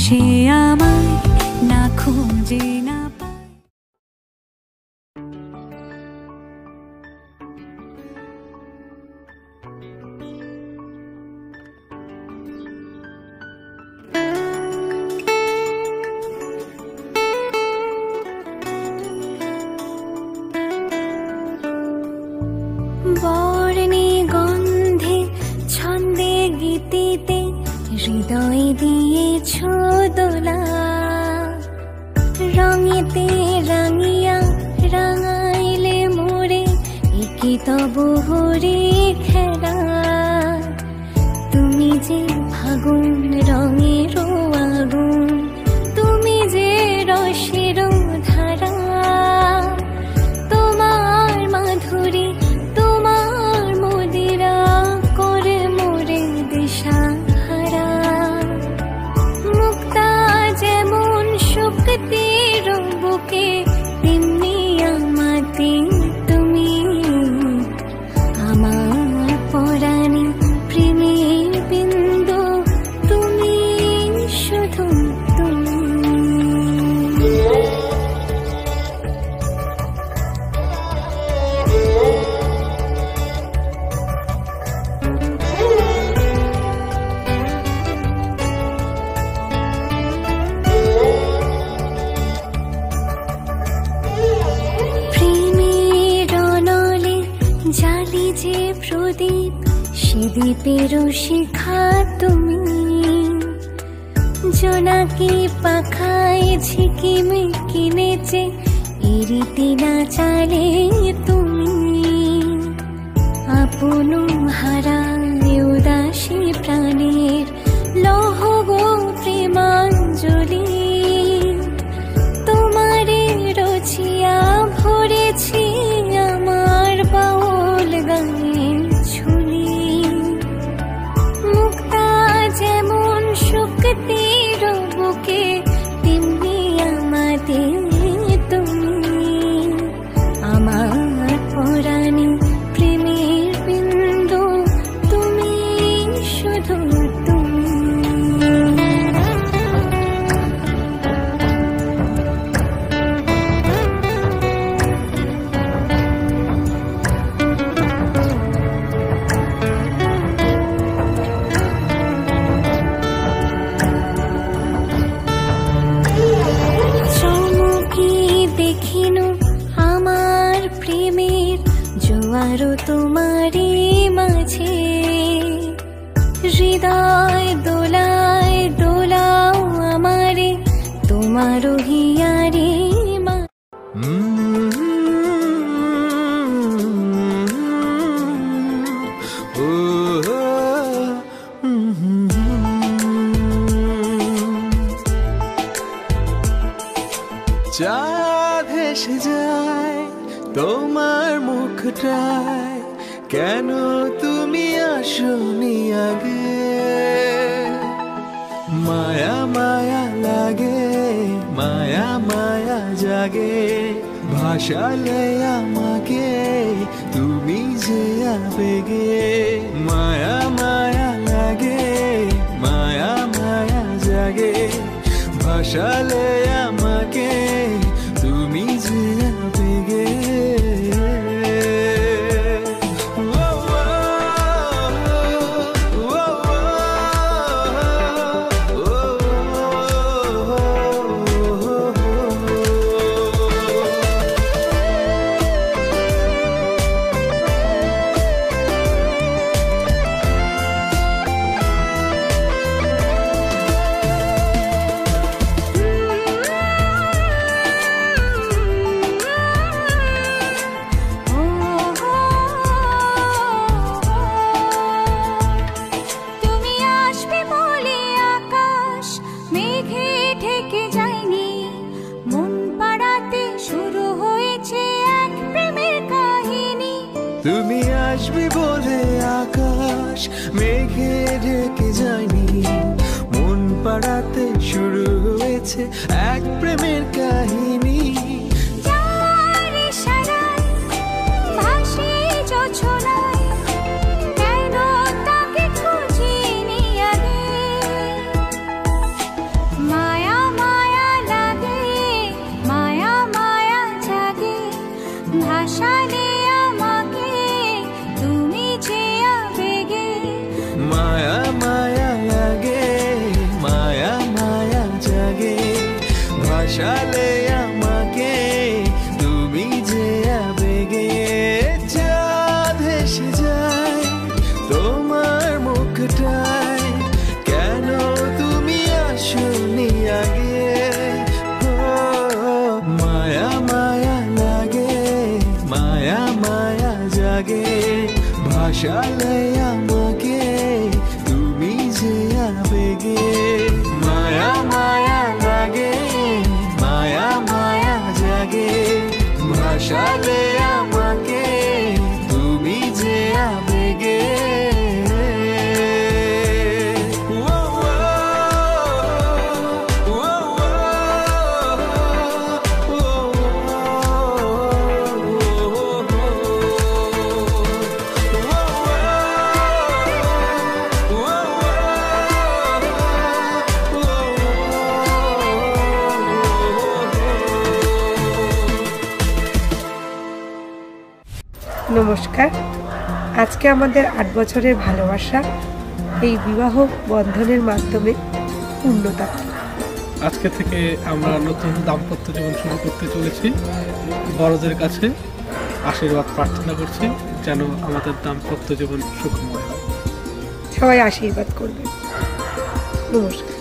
সে আমায় না খুঁজে না পায়। বর্ণে গন্ধে ছন্দে গীতিতে হৃদয় দিয়েছ দোলা, রঙেতে রাঙিয়া রাঙাইলে মোরে একি তবু হরে খেলা। তুমি যে ফাগুন রঙের আগুন, তুমি যে রসের ধারা, তোমার মাধুরী তোমার মদিরা করে মোরে দিশাহারা। মুক্তা যেমন শক্তির বুকে তেমনি আমাতে তুমি, আমার পরাণে প্রেমের বিন্দু তুমি, শুধু তুমি। জালি যে প্রদীপ সে দ্বীপের শিখা তুমি, জোনাকি পাখায় ঝিকিমি কিনেছে ইরিতি না চালে তুমি। আপন হারায় উদাসী প্রাণের লহ গো প্রেমাঞ্জলি, তোমারে রচিয়া ভরেছি আমার বাউল গানের ঝুলি। মুক্তা যেমন শক্তির বুকে তেমনি আমাদের তুমি, আমার পরাণে প্রেমের বিন্দু তুমি, শুধু তুমি। জোয়ারো তোমারি মাঝে হৃদয় দোলায় দোলাও আমারে তোমারও হিয়ারে মা। চাঁদ হেসে যায় তোমার মুখটায়, কেন তুমি আসনি আগে? মায়া মায়া লাগে, মায়া মায়া জাগে, ভাসালে আমাকে তুমি যে আবেগে। মায়া মায়া লাগে, মায়া মায়া জাগে, ভাসালে আমাকে তুমি যে আবেগে। তুমি আসবে বলে আকাশ মেঘে ঢেকে যায়নি, মন পাড়াতে শুরু হয়েছে এক প্রেমের কাহিনী। মা ভাসালে আমাকে তুমি যে আবেগে, চাঁদ হেসে যায় তোমার মুখটায়, কেন তুমি আসনি আগে। মায়া মায়া লাগে, মায়া মায়া জাগে, ভাসালে আমাকে তুমি যে আবেগে। মায়া মায়া লাগে, মায়া মায়া জাগে, ভাসালে আমাকে তুমি যে আবেগে। নমস্কার। আজকে আমাদের 8 বছরের ভালোবাসা এই বিবাহ বন্ধনের মাধ্যমে পূর্ণতা। আজকে থেকে আমরা নতুন দাম্পত্য জীবন শুরু করতে চলেছি। বড়দের কাছে আশীর্বাদ প্রার্থনা করছি যেন আমাদের দাম্পত্য জীবন সুখময় হয়। সবাই আশীর্বাদ করবেন। নমস্কার।